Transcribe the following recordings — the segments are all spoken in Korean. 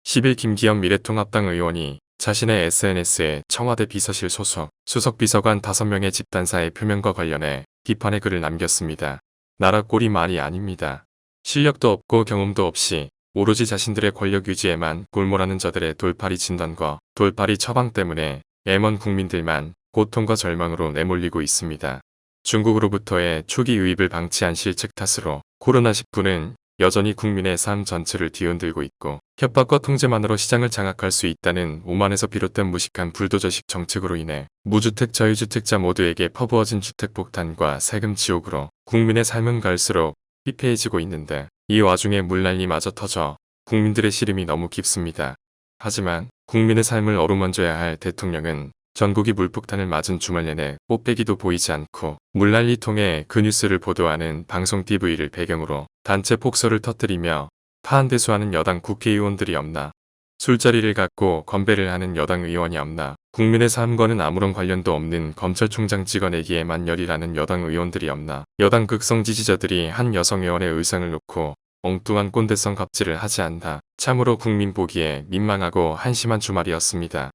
10일 김기현 미래통합당 의원이 자신의 SNS에 청와대 비서실 소속, 수석비서관 5명의 집단사의 표명과 관련해 비판의 글을 남겼습니다. 나라 꼴이 말이 아닙니다. 실력도 없고 경험도 없이 오로지 자신들의 권력 유지에만 골몰하는 저들의 돌팔이 진단과 돌팔이 처방 때문에 M1 국민들만 고통과 절망으로 내몰리고 있습니다. 중국으로부터의 초기 유입을 방치한 실책 탓으로 코로나19는 여전히 국민의 삶 전체를 뒤흔들고 있고 협박과 통제만으로 시장을 장악할 수 있다는 오만에서 비롯된 무식한 불도저식 정책으로 인해 무주택 저유주택자 모두에게 퍼부어진 주택폭탄과 세금 지옥으로 국민의 삶은 갈수록 피폐해지고 있는데 이 와중에 물난리마저 터져 국민들의 시름이 너무 깊습니다. 하지만 국민의 삶을 어루만져야 할 대통령은 전국이 물폭탄을 맞은 주말 내내 꽃배기도 보이지 않고 물난리 통해 그 뉴스를 보도하는 방송 TV를 배경으로 단체 폭소를 터뜨리며 파한대수하는 여당 국회의원들이 없나, 술자리를 갖고 건배를 하는 여당 의원이 없나, 국민의 삶과는 아무런 관련도 없는 검찰총장 찍어내기에만 열이라는 여당 의원들이 없나, 여당 극성 지지자들이 한 여성 의원의 의상을 놓고 엉뚱한 꼰대성 갑질을 하지 않나, 참으로 국민 보기에 민망하고 한심한 주말이었습니다.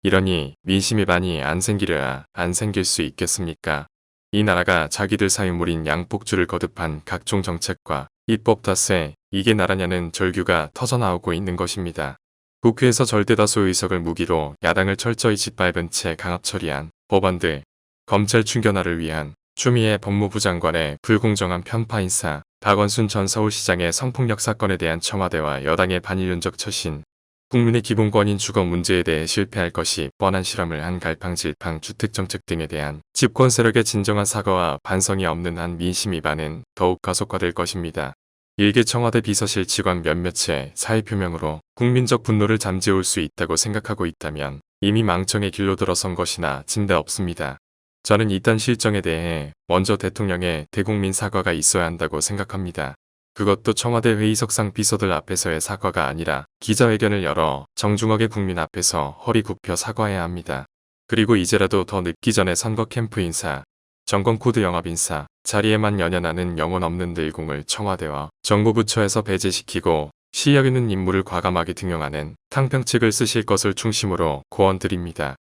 이러니 민심의 반이 안 생기려야 안 생길 수 있겠습니까? 이 나라가 자기들 사유물인 양폭주를 거듭한 각종 정책과 입법 탓에 이게 나라냐는 절규가 터져나오고 있는 것입니다. 국회에서 절대다수 의석을 무기로 야당을 철저히 짓밟은 채 강압 처리한 법안들, 검찰 충견화를 위한 추미애 법무부 장관의 불공정한 편파 인사, 박원순 전 서울시장의 성폭력 사건에 대한 청와대와 여당의 반일륜적 처신, 국민의 기본권인 주거 문제에 대해 실패할 것이 뻔한 실험을 한 갈팡질팡 주택정책 등에 대한 집권 세력의 진정한 사과와 반성이 없는 한 민심 위반은 더욱 가속화될 것입니다. 일개 청와대 비서실 직원 몇몇의 사의표명으로 국민적 분노를 잠재울 수 있다고 생각하고 있다면 이미 망청의 길로 들어선 것이나 진대 없습니다. 저는 이딴 실정에 대해 먼저 대통령의 대국민 사과가 있어야 한다고 생각합니다. 그것도 청와대 회의석상 비서들 앞에서의 사과가 아니라 기자회견을 열어 정중하게 국민 앞에서 허리 굽혀 사과해야 합니다. 그리고 이제라도 더 늦기 전에 선거 캠프 인사, 정권코드 영합 인사, 자리에만 연연하는 영혼 없는 늘공을 청와대와 정부부처에서 배제시키고 실력 있는 인물을 과감하게 등용하는 탕평책을 쓰실 것을 충심으로 고언드립니다.